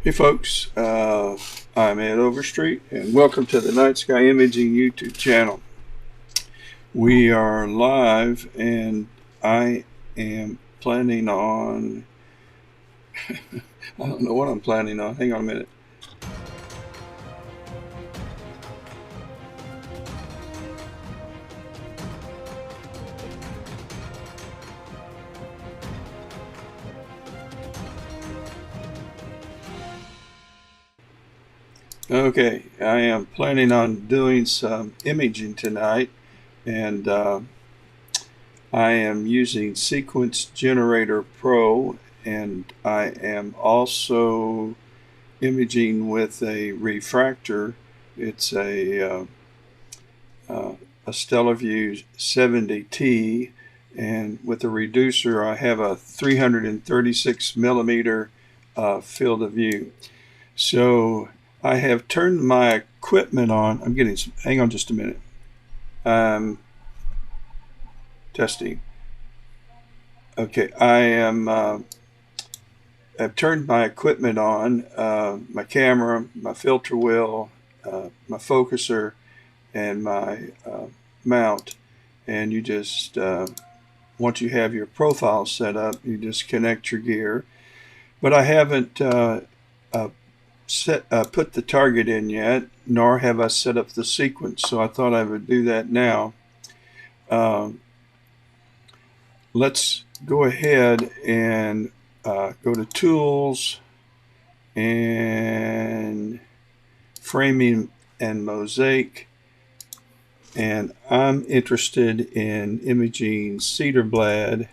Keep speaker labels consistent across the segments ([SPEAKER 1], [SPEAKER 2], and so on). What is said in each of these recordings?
[SPEAKER 1] Hey folks, I'm Ed Overstreet and welcome to the Night Sky Imaging YouTube channel. We are live and I am planning on, I don't know what I'm planning on, hang on a minute. Okay, I am planning on doing some imaging tonight and I am using Sequence Generator Pro, and I am also imaging with a refractor. It's a Stellarvue 70T, and with a reducer I have a 336 millimeter field of view. So I have turned my equipment on. I'm getting some, hang on just a minute. Testing. Okay, I've turned my equipment on, my camera, my filter wheel, my focuser, and my mount. And you just, once you have your profile set up, you just connect your gear. But I haven't put the target in yet, nor have I set up the sequence. So I thought I would do that now. Let's go ahead and go to Tools and Framing and Mosaic, and I'm interested in imaging Cederblad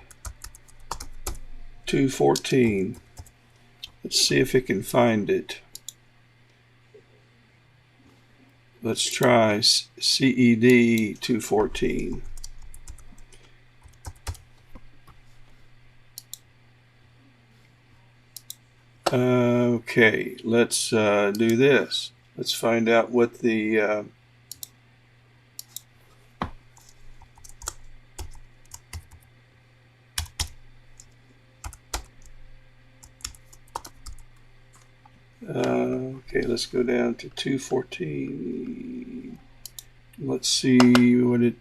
[SPEAKER 1] 214. Let's see if it can find it. Let's try CED 214. Okay, let's do this. Let's find out what the okay, let's go down to 214. Let's see what it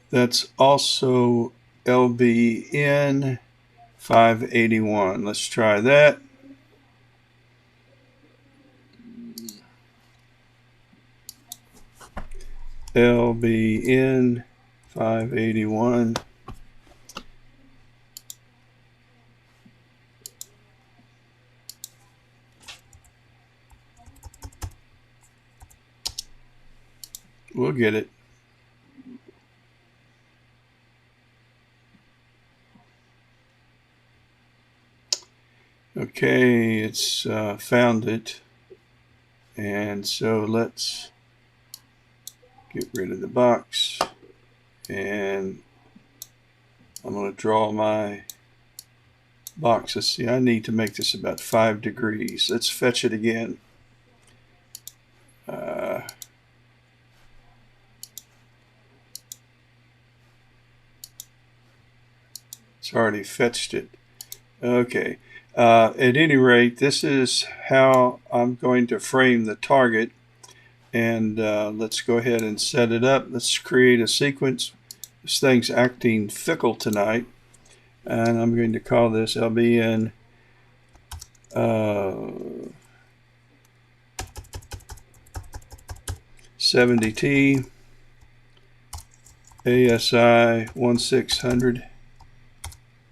[SPEAKER 1] that's also LBN 581. Let's try that. LBN 581. We'll get it. Okay, it's found it. And so let's get rid of the box. And I'm going to draw my box. Let's see, I need to make this about 5 degrees. Let's fetch it again. It's already fetched it. Okay. At any rate, this is how I'm going to frame the target. And let's go ahead and set it up. Let's create a sequence. This thing's acting fickle tonight. And I'm going to call this LBN 70T ASI 1600.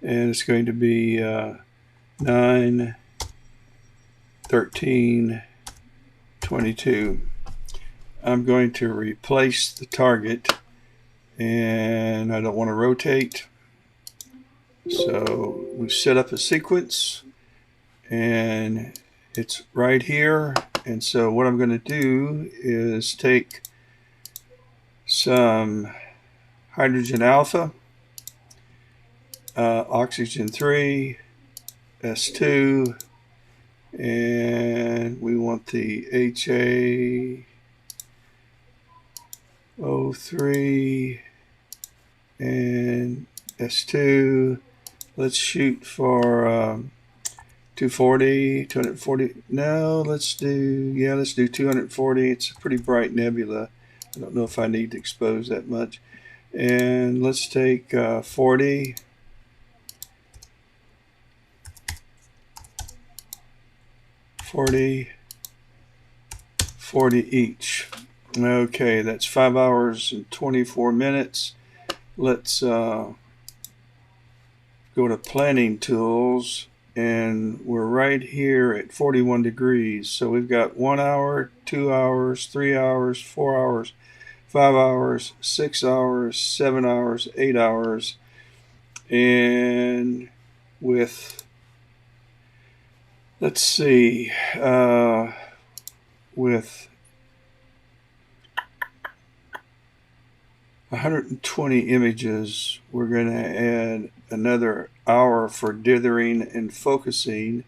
[SPEAKER 1] And it's going to be 9, 13, 22. I'm going to replace the target, and I don't want to rotate. So we set up a sequence, and it's right here. And so what I'm going to do is take some hydrogen alpha, oxygen 3, S2, and we want the HaO3 and S2. let's shoot for 240, 240. No, let's do 240. It's a pretty bright nebula. I don't know if I need to expose that much. And let's take 40. 40 each. Okay, that's 5 hours and 24 minutes. Let's go to planning tools, and we're right here at 41 degrees. So we've got 1 hour, 2 hours, 3 hours, 4 hours, 5 hours, 6 hours, 7 hours, 8 hours, and with, let's see, with 120 images, we're going to add another hour for dithering and focusing.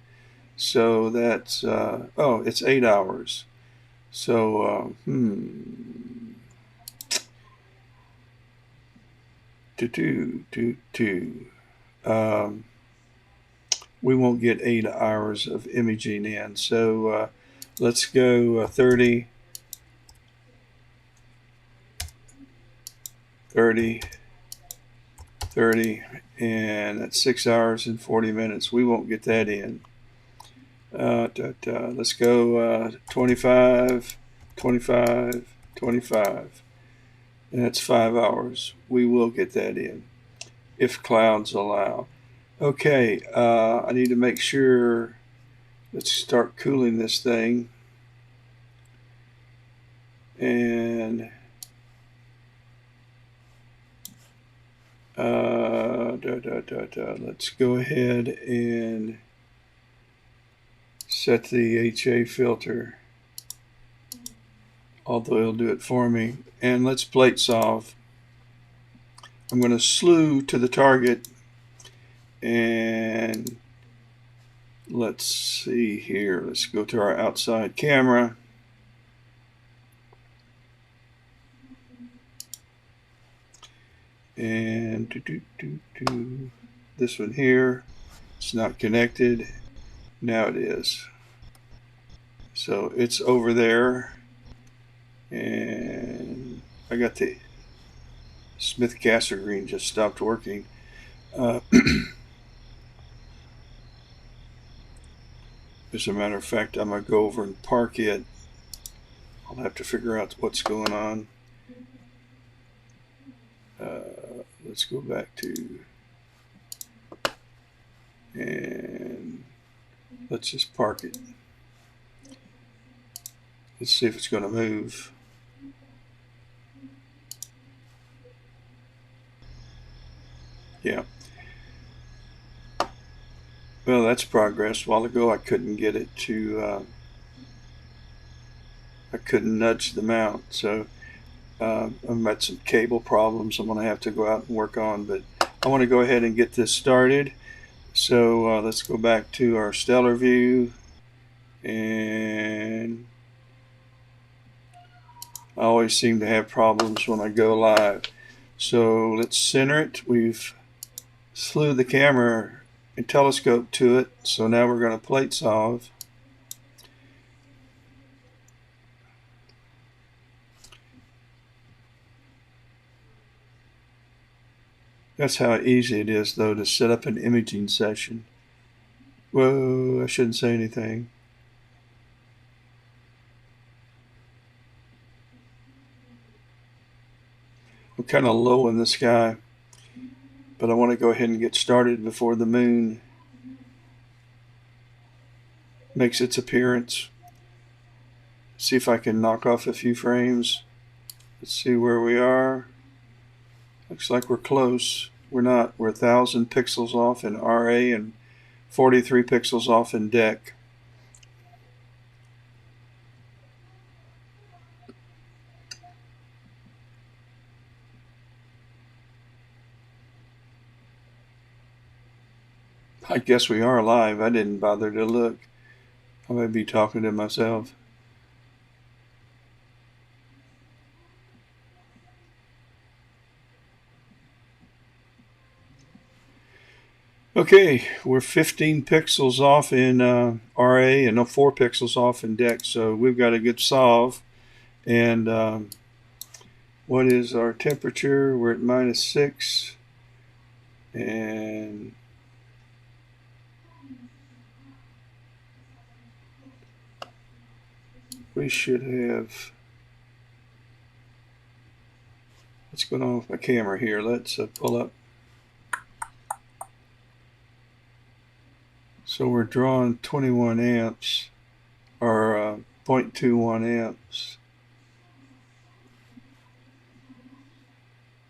[SPEAKER 1] So that's, it's 8 hours. So, we won't get 8 hours of imaging in. So let's go 30, 30, 30, and that's 6 hours and 40 minutes. We won't get that in. Let's go 25, 25, 25, and that's 5 hours. We will get that in if clouds allow. Okay, I need to make sure. Let's start cooling this thing. And let's go ahead and set the HA filter, although it'll do it for me. And let's plate solve. I'm going to slew to the target, and let's see here. Let's go to our outside camera. And this one here, it's not connected. Now it is. So it's over there, and I got the Smith Cassegrain just stopped working. As a matter of fact, I'm going to go over and park it. I'll have to figure out what's going on. Let's go back to, and let's just park it. Let's see if it's going to move. Yeah. Well, that's progress. A while ago, I couldn't get it to, I couldn't nudge the mount. So I've got some cable problems I'm going to have to go out and work on. But I want to go ahead and get this started. So let's go back to our Stellarvue. And I always seem to have problems when I go live. So let's center it. We've slew the camera and telescope to it. So now we're going to plate solve. That's how easy it is, though, to set up an imaging session. Whoa, I shouldn't say anything. I'm kind of low in the sky, but I want to go ahead and get started before the moon makes its appearance. See if I can knock off a few frames. Let's see where we are. Looks like we're close. We're not. We're 1,000 pixels off in RA and 43 pixels off in DEC. I guess we are live. I didn't bother to look. I might be talking to myself. Okay, we're 15 pixels off in RA and 4 pixels off in DEX, so we've got a good solve. And what is our temperature? We're at -6, and we should have. What's going on with my camera here? Let's pull up. So we're drawing 21 amps, or 0.21 amps.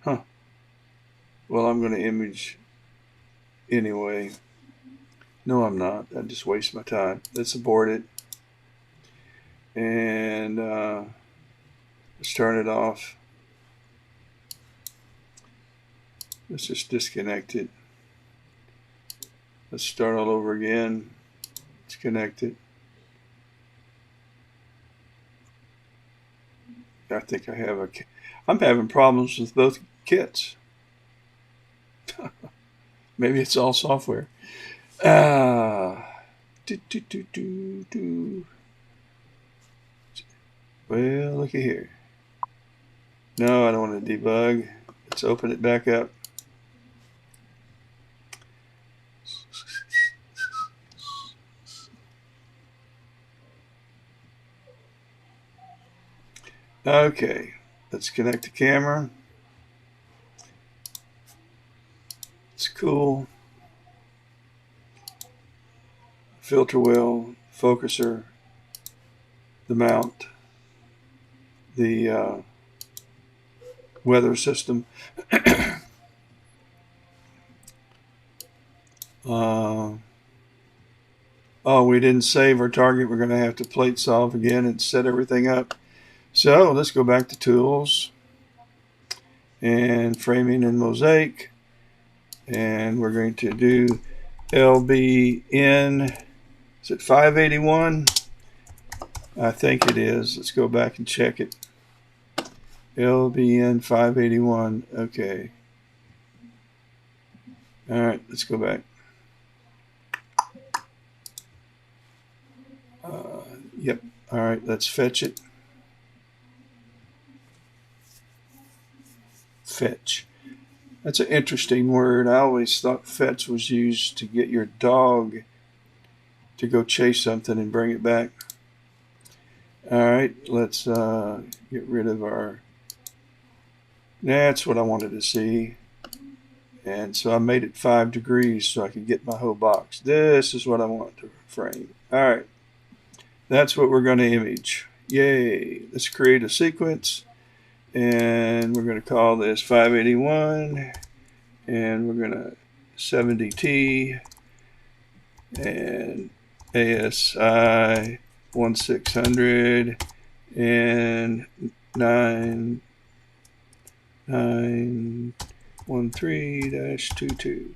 [SPEAKER 1] Huh. Well, I'm going to image anyway. No, I'm not. I just waste my time. Let's abort it. And let's turn it off. Let's just disconnect it. Let's start all over again. Let's connect it. I think I have I'm having problems with both kits. Maybe it's all software. Well, looky here. No, I don't want to debug. Let's open it back up. Okay, let's connect the camera. It's cool. Filter wheel, focuser, the mount, the weather system. Oh, we didn't save our target. We're going to have to plate solve again and set everything up. So let's go back to tools and framing and mosaic, and we're going to do LBN. Is it 581? I think it is. Let's go back and check it. LBN 581. Okay. All right, let's go back. Yep. All right, let's fetch it. Fetch. That's an interesting word. I always thought fetch was used to get your dog to go chase something and bring it back. All right, let's get rid of our. That's what I wanted to see. And so I made it 5 degrees so I could get my whole box. This is what I want to frame. All right, that's what we're going to image. Yay! Let's create a sequence. And we're going to call this 581, and we're going to 70T and ASI 1600 and 9913-22.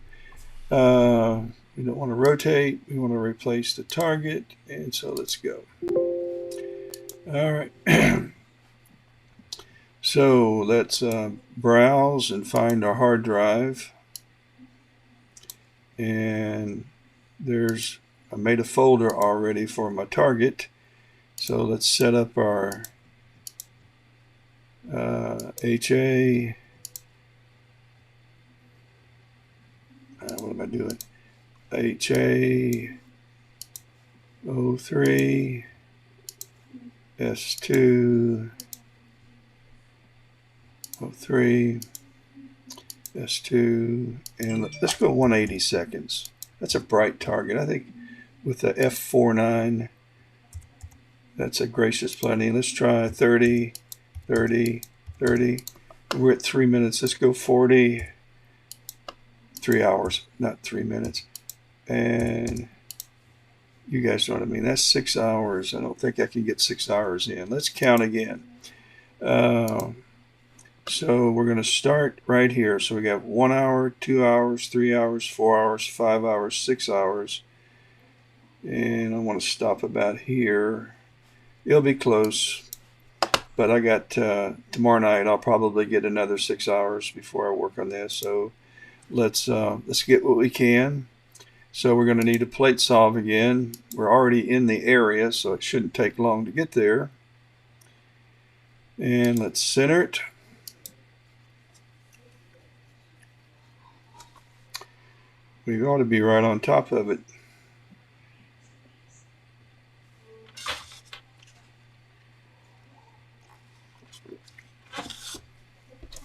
[SPEAKER 1] We don't want to rotate. We want to replace the target, and so let's go. All right. So let's browse and find our hard drive. And I made a folder already for my target. So let's set up our HA. What am I doing? HA 03 S2 03 S2, and let's go 180 seconds. That's a bright target. I think with the F49, that's a gracious plenty. Let's try 30, 30, 30. We're at 3 minutes. Let's go 40. 3 hours, not 3 minutes. And you guys know what I mean. That's 6 hours. I don't think I can get 6 hours in. Let's count again. So we're going to start right here. So we got 1 hour, 2 hours, 3 hours, 4 hours, 5 hours, 6 hours. And I want to stop about here. It'll be close. But I got tomorrow night, I'll probably get another 6 hours before I work on this. So let's get what we can. So we're going to need a plate solve again. We're already in the area, so it shouldn't take long to get there. And let's center it. We ought to be right on top of it.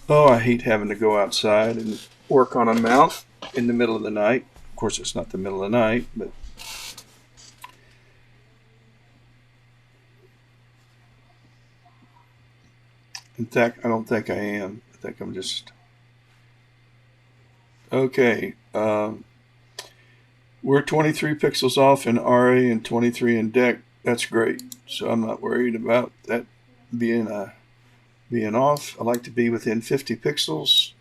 [SPEAKER 1] Oh, I hate having to go outside and work on a mount in the middle of the night. Of course, it's not the middle of the night, but in fact, I don't think I am. I think I'm just... Okay. We're 23 pixels off in RA and 23 in DEC. That's great. So I'm not worried about that being off. I like to be within 50 pixels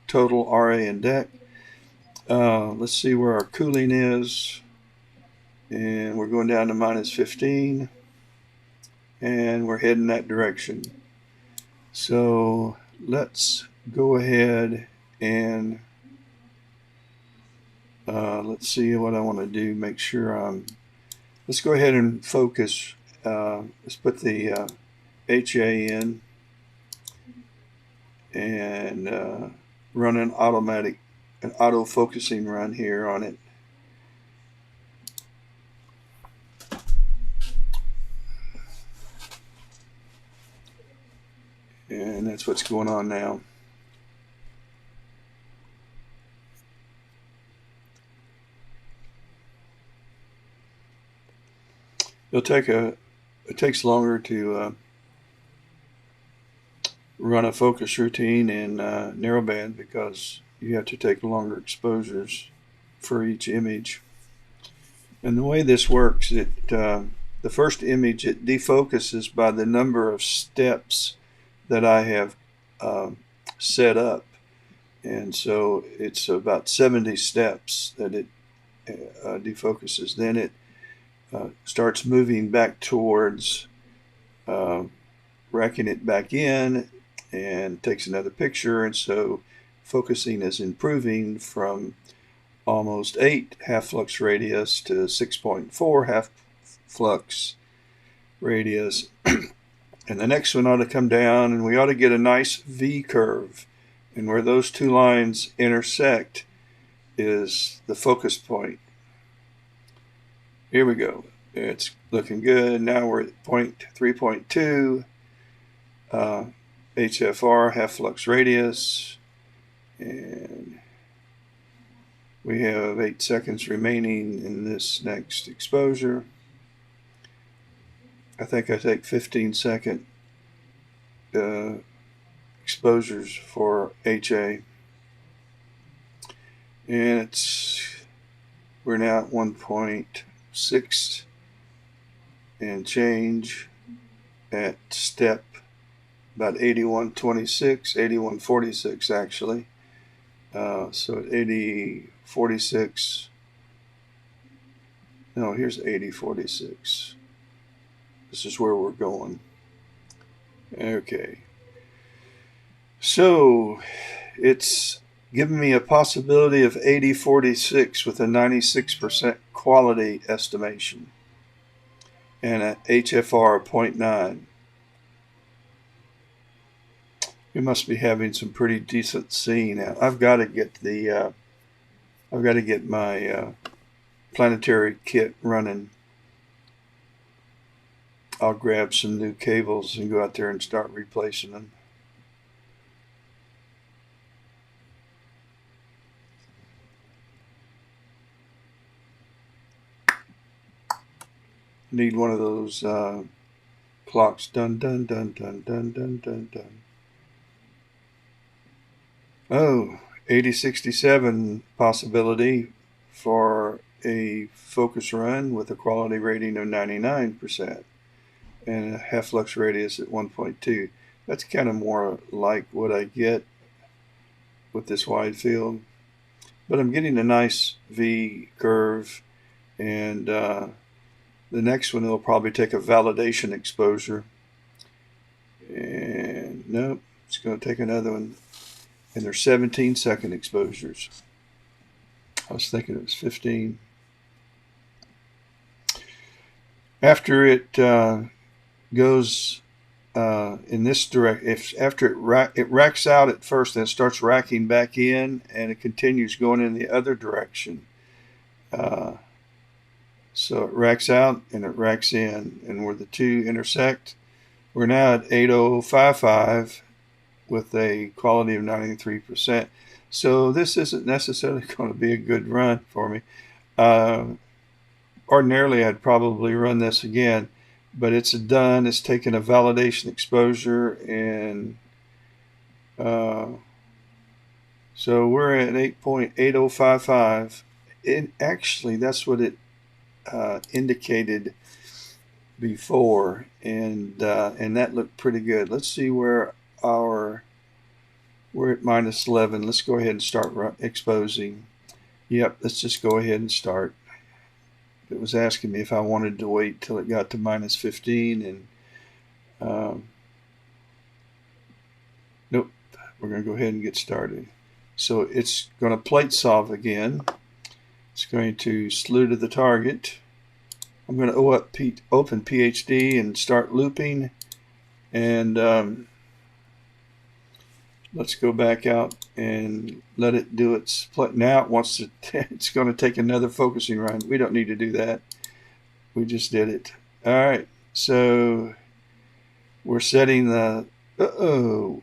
[SPEAKER 1] total RA and DEC. Let's see where our cooling is. And we're going down to -15. And we're heading that direction. So let's go ahead and let's see what I want to do. Make sure let's go ahead and focus. Let's put the HA in and run an auto focusing run here on it. And that's what's going on now. It takes longer to run a focus routine in narrowband because you have to take longer exposures for each image. And the way this works, the first image, it defocuses by the number of steps that I have set up. And so it's about 70 steps that it defocuses. Then it starts moving back towards racking it back in and takes another picture. And so focusing is improving from almost 8 half flux radius to 6.4 half flux radius. And the next one ought to come down, and we ought to get a nice V curve. And where those two lines intersect is the focus point. Here we go. It's looking good. Now we're at 3.2 HFR, half flux radius. And we have 8 seconds remaining in this next exposure. I think I take 15-second exposures for HA. And we're now at 1.6 and change at step about 8126, 8146 actually. So at 8046, no, here's 8046. This is where we're going. Okay. So it's given me a possibility of 8046 with a 96% quality estimation and an HFR of 0.9. We must be having some pretty decent seeing now. I've got to get my planetary kit running. I'll grab some new cables and go out there and start replacing them. Need one of those clocks. Dun dun dun dun dun dun dun dun. Oh, 8067 possibility for a focus run with a quality rating of 99% and a half flux radius at 1.2. That's kind of more like what I get with this wide field. But I'm getting a nice V curve, and the next one will probably take a validation exposure. And nope, it's going to take another one. And they're 17-second exposures. I was thinking it was 15. After it goes in this after it racks out at first, then it starts racking back in, and it continues going in the other direction. So it racks out and it racks in, and where the two intersect, we're now at 8055 with a quality of 93%. So this isn't necessarily going to be a good run for me. Ordinarily, I'd probably run this again, but it's done. It's taken a validation exposure, and so we're at 8.8055. And actually, that's what it indicated before, and that looked pretty good. Let's see where we're at minus 11. Let's go ahead and start exposing. Yep, let's just go ahead and start. It was asking me if I wanted to wait till it got to minus 15, and nope, we're going to go ahead and get started. So it's going to plate solve again. It's going to slew to the target. I'm going to open PhD and start looping, and let's go back out and let it do its play. Now it wants to. It's going to take another focusing run. We don't need to do that. We just did it. All right. So we're setting the. Oh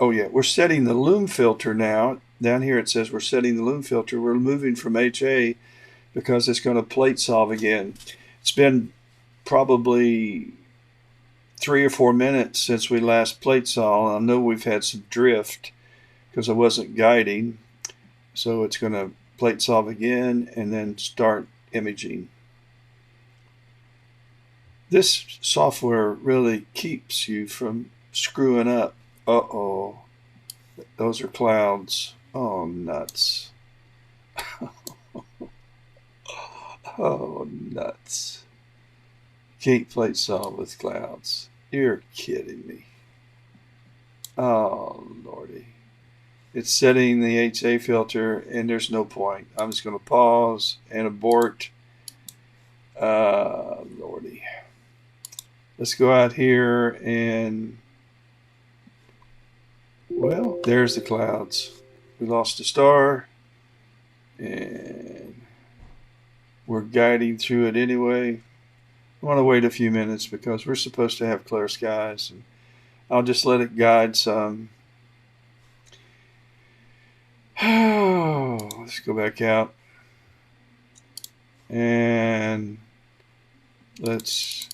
[SPEAKER 1] yeah, we're setting the loom filter now. Down here it says we're setting the loom filter. We're moving from HA because it's going to plate solve again. It's been probably 3 or 4 minutes since we last plate saw. I know we've had some drift because I wasn't guiding. So it's going to plate solve again and then start imaging. This software really keeps you from screwing up. Uh-oh. Those are clouds. Oh, nuts. Oh, nuts. Can't plate solve with clouds. You're kidding me. Oh, Lordy. It's setting the HA filter, and there's no point. I'm just going to pause and abort. Lordy. Let's go out here and, well, there's the clouds. We lost a star, and we're guiding through it anyway. I want to wait a few minutes because we're supposed to have clear skies, and I'll just let it guide some. Let's go back out and let's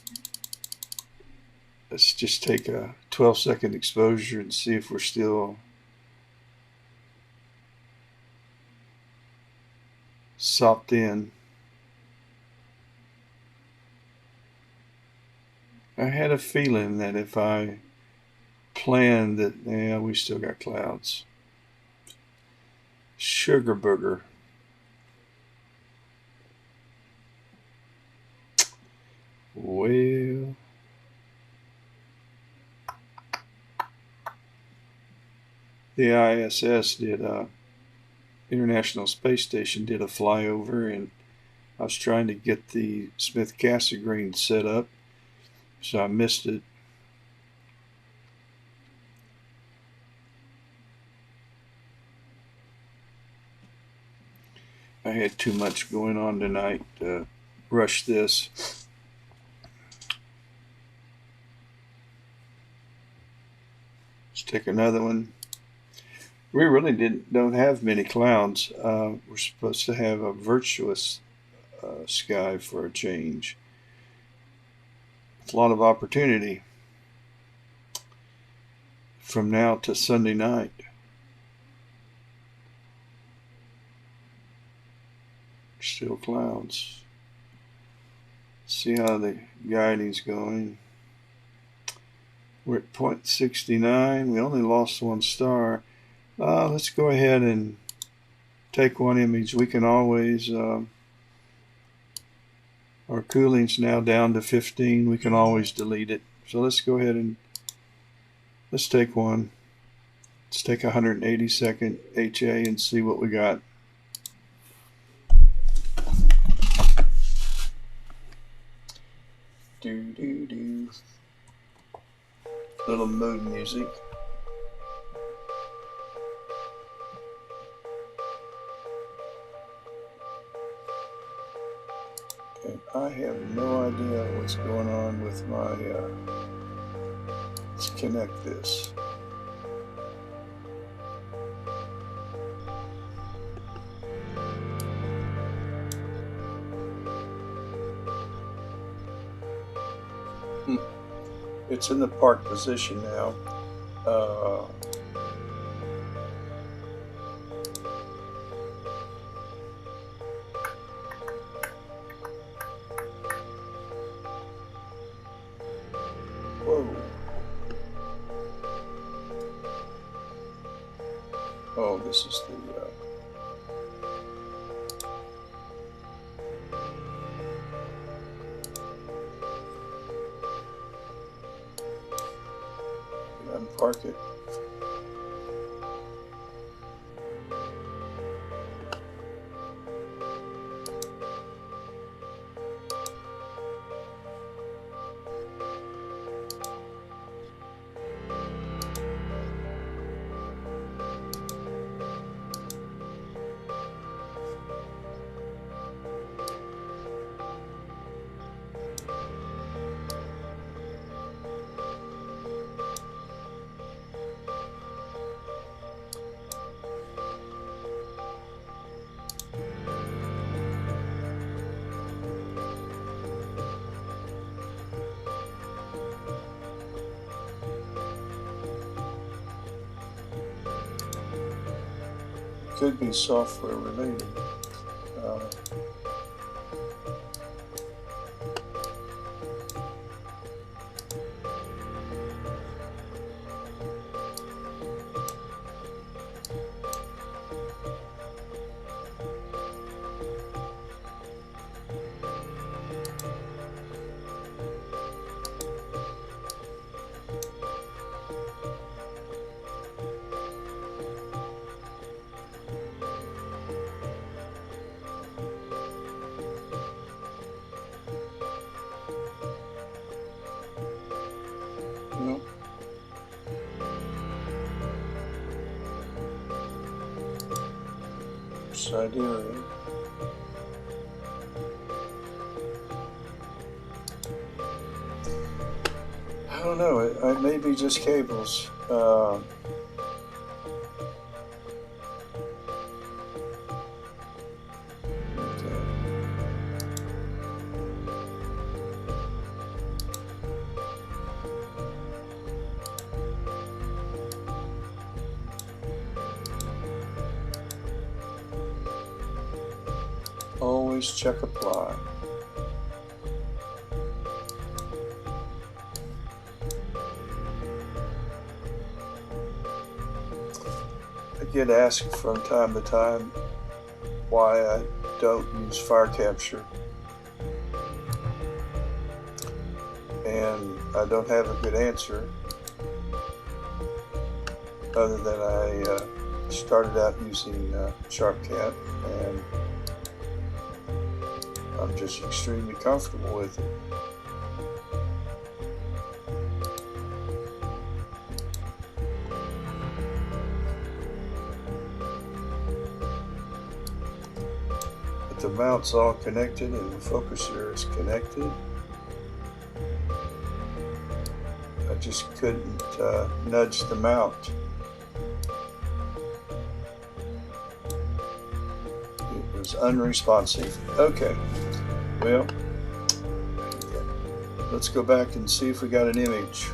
[SPEAKER 1] just take a 12-second exposure and see if we're still sopped in. I had a feeling that if I planned that, yeah, we still got clouds. Sugar booger. Well, the ISS did International Space Station did a flyover, and I was trying to get the Smith-Cassegrain set up, so I missed it. I had too much going on tonight to rush this. Let's take another one. We really don't have many clouds. We're supposed to have a virtuous sky for a change. It's a lot of opportunity from now to Sunday night. Still clouds. See how the guiding's going. We're at 0.69. We only lost one star. Let's go ahead and take one image. We can always, our cooling's now down to 15. We can always delete it. So let's go ahead and let's take one. Let's take a 180-second HA and see what we got. Do do do. Little mood music. And I have no idea what's going on with my. Let's connect this. It's in the park position now. Whoa. Oh, this is the... Unpark it. Could be software related. Siberia. I don't know. It may be just cables. Always check apply. I get asked from time to time why I don't use fire capture, and I don't have a good answer other than I started out using Sharpcap, and I'm just extremely comfortable with it. But the mount's all connected and the focuser is connected. I just couldn't nudge the mount. It was unresponsive. Okay. Well, let's go back and see if we got an image.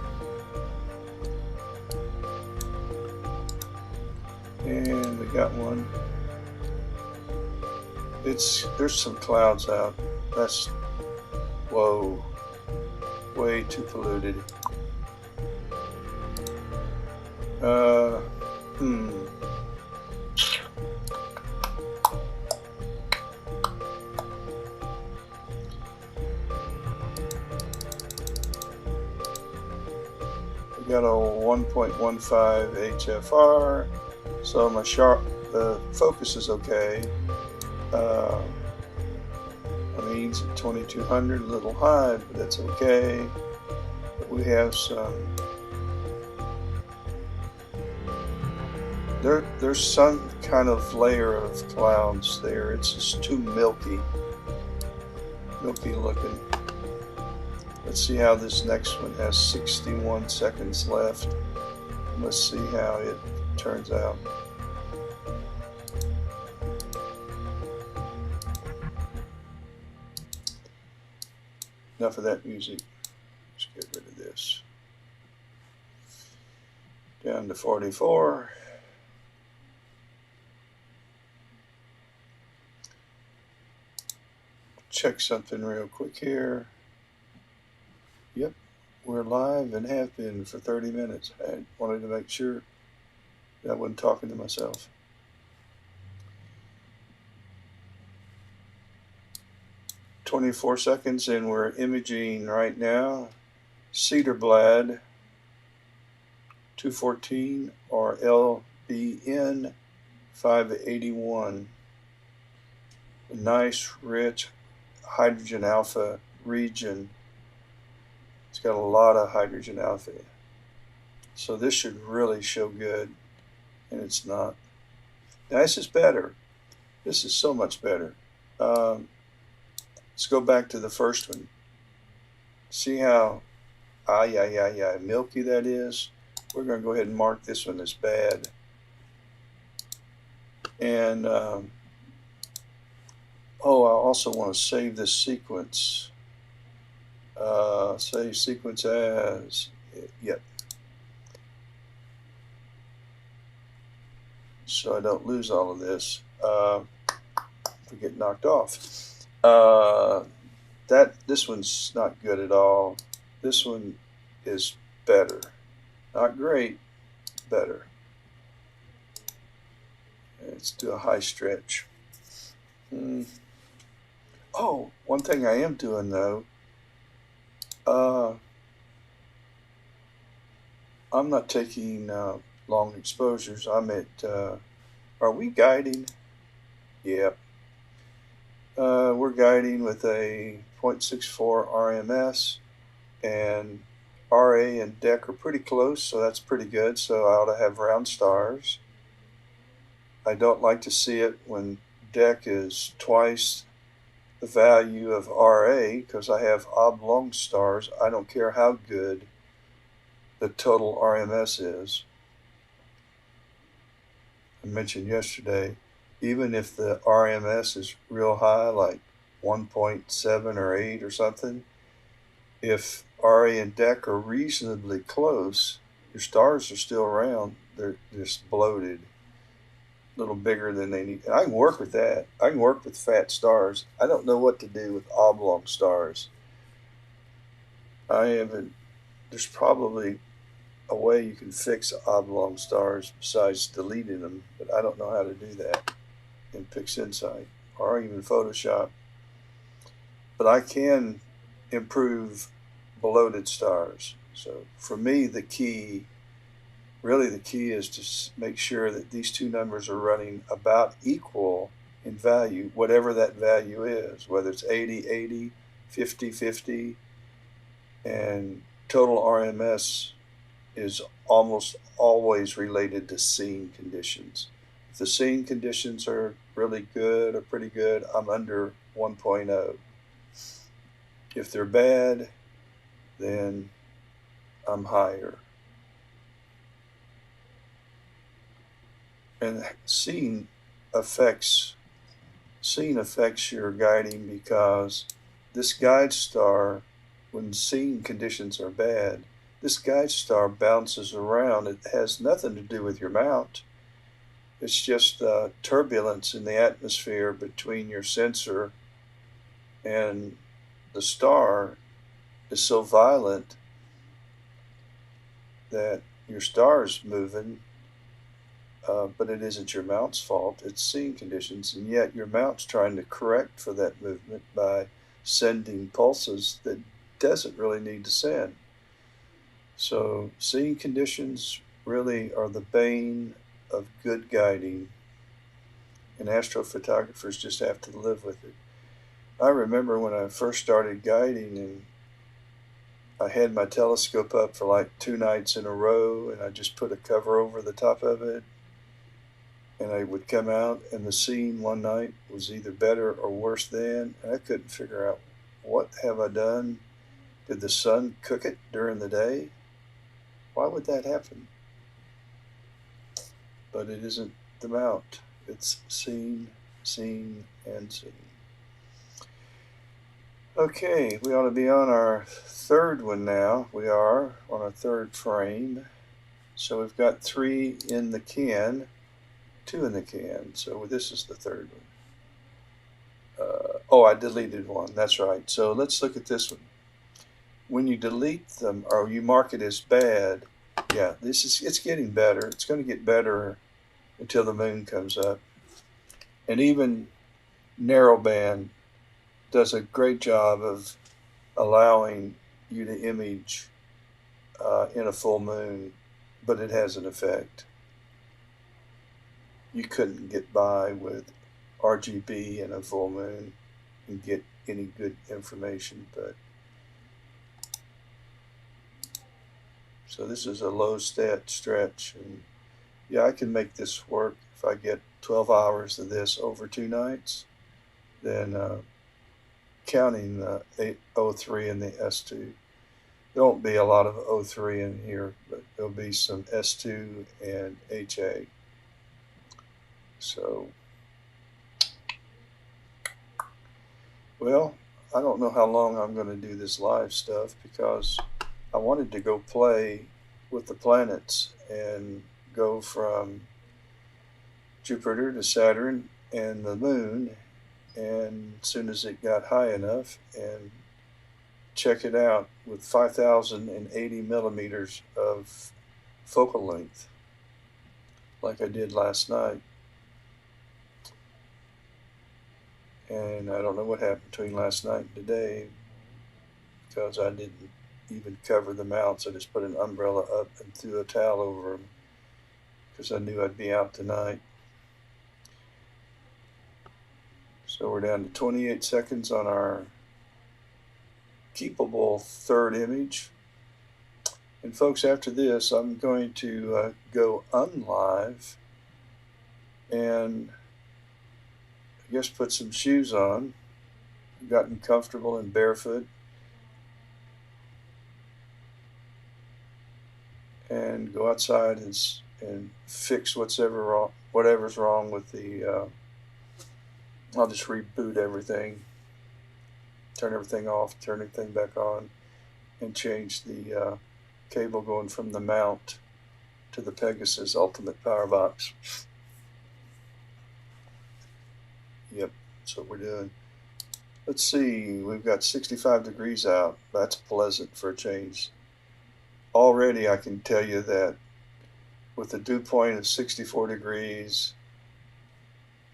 [SPEAKER 1] And we got one. There's some clouds out. That's, whoa, way too polluted. Got a 1.15 HFR, so my the focus is okay. I mean, readings at 2200, a little high, but that's okay. But we have some, there's some kind of layer of clouds there. It's just too milky looking. Let's see how this next one has 61 seconds left. Let's see how it turns out. Enough of that music. Let's get rid of this. Down to 44. Check something real quick here. Yep, we're live and have been for 30 minutes. I wanted to make sure that I wasn't talking to myself. "24 seconds and we're imaging right now. Cederblad 214 or LBN 581. A nice, rich hydrogen alpha region. It's got a lot of hydrogen alpha. So this should really show good, and it's not. Now this is better. This is so much better. Let's go back to the first one. See how milky that is? We're going to go ahead and mark this one as bad. And oh, I also want to save this sequence. Save sequence as, yep. So I don't lose all of this. If we get knocked off. This one's not good at all. This one is better. Not great, better. Let's do a high stretch. Oh, one thing I am doing though, I'm not taking long exposures. I'm at, are we guiding? Yep. We're guiding with a 0.64 RMS, and RA and DEC are pretty close, so that's pretty good. So I ought to have round stars. I don't like to see it when DEC is twice the value of RA because I have oblong stars. I don't care how good the total RMS is. I mentioned yesterday, even if the RMS is real high, like 1.7 or 8 or something, if RA and DEC are reasonably close, your stars are still around. They're just bloated, a little bigger than they need. And I can work with that. I can work with fat stars. I don't know what to do with oblong stars. There's probably a way you can fix oblong stars besides deleting them, but I don't know how to do that in PixInsight or even Photoshop. But I can improve bloated stars. So for me, the key is to make sure that these two numbers are running about equal in value, whatever that value is, whether it's 80, 80, 50, 50, and total RMS is almost always related to scene conditions. If the scene conditions are really good or pretty good, I'm under 1.0. If they're bad, then I'm higher. And scene affects your guiding because this guide star, when scene conditions are bad, this guide star bounces around. It has nothing to do with your mount. It's just turbulence in the atmosphere between your sensor and the star is so violent that your star is moving, but it isn't your mount's fault. It's scene conditions, and yet your mount's trying to correct for that movement by sending pulses that doesn't really need to send. So scene conditions really are the bane of good guiding, and astrophotographers just have to live with it. I remember when I first started guiding, and I had my telescope up for like 2 nights in a row, and I just put a cover over the top of it, and I would come out, and the scene one night was either better or worse than, and I couldn't figure out, what have I done? Did the sun cook it during the day? Why would that happen? But it isn't the mount. It's seen, seen, and seen. Okay, we ought to be on our third one now. We are on our third frame. So we've got 3 in the can, 2 in the can. So this is the third one. Oh, I deleted one. That's right. So let's look at this one. When you delete them or you mark it as bad, yeah, it's getting better. It's going to get better until the moon comes up. And even narrowband does a great job of allowing you to image in a full moon, but it has an effect. You couldn't get by with RGB in a full moon and get any good information. But so this is a low stat stretch, and yeah, I can make this work. If I get 12 hours of this over 2 nights, then counting the O3 and the S2, there won't be a lot of O3 in here, but there'll be some S2 and HA. So, well, I don't know how long I'm going to do this live stuff, because I wanted to go play with the planets and go from Jupiter to Saturn and the moon, and as soon as it got high enough, and check it out with 5,080 millimeters of focal length, like I did last night. And I don't know what happened between last night and today, because I didn't even cover the mounts. I just put an umbrella up and threw a towel over them, because I knew I'd be out tonight. So we're down to 28 seconds on our keepable third image. And folks, after this, I'm going to go unlive and I guess put some shoes on. I've gotten comfortable and barefoot, and go outside and fix whatever's wrong with the. I'll just reboot everything, turn everything off, turn everything back on, and change the cable going from the mount to the Pegasus Ultimate Power Box. Yep, that's what we're doing. Let's see, we've got 65 degrees out. That's pleasant for a change. Already I can tell you that with the dew point of 64 degrees,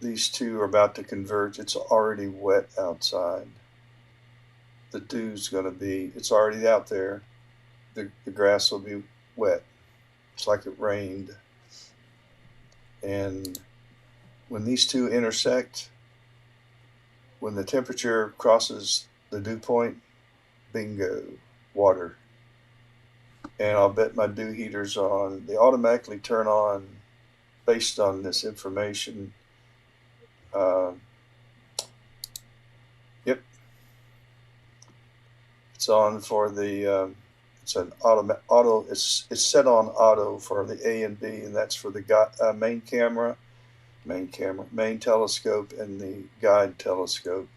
[SPEAKER 1] these two are about to converge. It's already wet outside. The dew's going to be, it's already out there. The grass will be wet. It's like it rained. And when these two intersect, when the temperature crosses the dew point, bingo, water. And I'll bet my dew heater's on. They automatically turn on based on this information. Yep, it's on for the. It's an auto. It's set on auto for the A and B, and that's for the main telescope, and the guide telescope.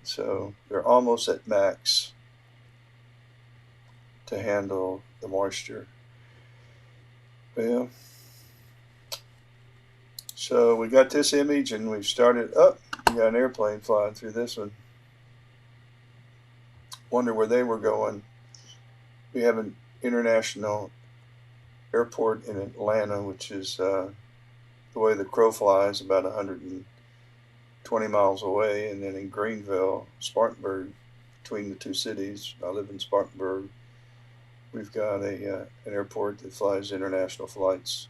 [SPEAKER 1] So they're almost at max to handle the moisture. Well, so we got this image, and we've started up. We got an airplane flying through this one. Wonder where they were going. We have an international airport in Atlanta, which is the way the crow flies, about 120 miles away. And then in Greenville, Spartanburg, between the two cities, I live in Spartanburg, we've got an airport that flies international flights.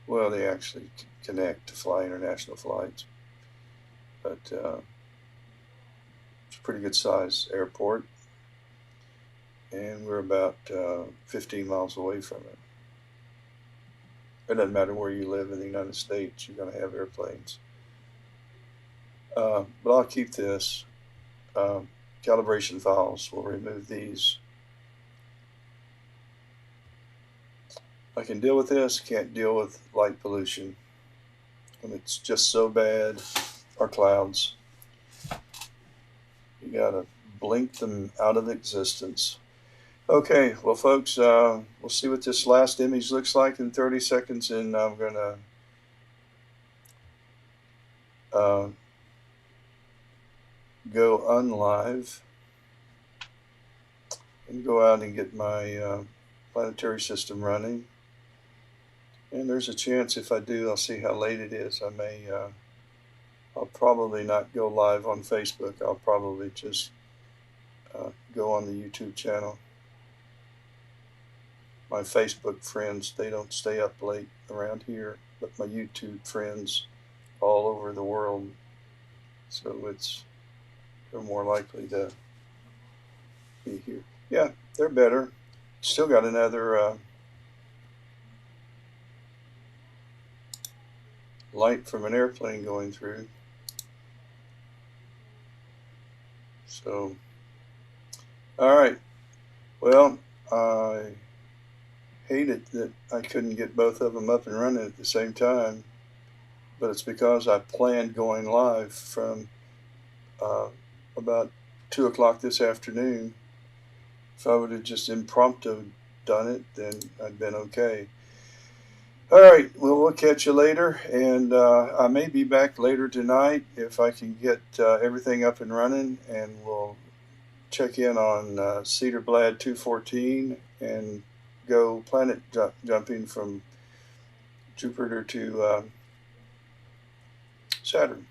[SPEAKER 1] Well, they actually connect to fly international flights. but it's a pretty good size airport, and we're about 15 miles away from it. It doesn't matter where you live in the United States, you're going to have airplanes. But I'll keep this. Calibration files, we'll remove these. I can deal with this, can't deal with light pollution. When it's just so bad, or clouds, you gotta blink them out of existence. Okay, well folks, we'll see what this last image looks like in 30 seconds, and I'm gonna go unlive and go out and get my planetary system running. And there's a chance if I do, I'll see how late it is. I may, I'll probably not go live on Facebook. I'll probably just go on the YouTube channel. My Facebook friends, they don't stay up late around here, but my YouTube friends all over the world, so they're more likely to be here. Yeah, they're better. Still got another light from an airplane going through. So, all right. Well, I hate it that I couldn't get both of them up and running at the same time, but it's because I planned going live from about 2 o'clock this afternoon. If I would have just impromptu done it, then I'd been okay. All right, well, we'll catch you later, and I may be back later tonight if I can get everything up and running, and we'll check in on Cederblad 214 and go planet jumping from Jupiter to Saturn.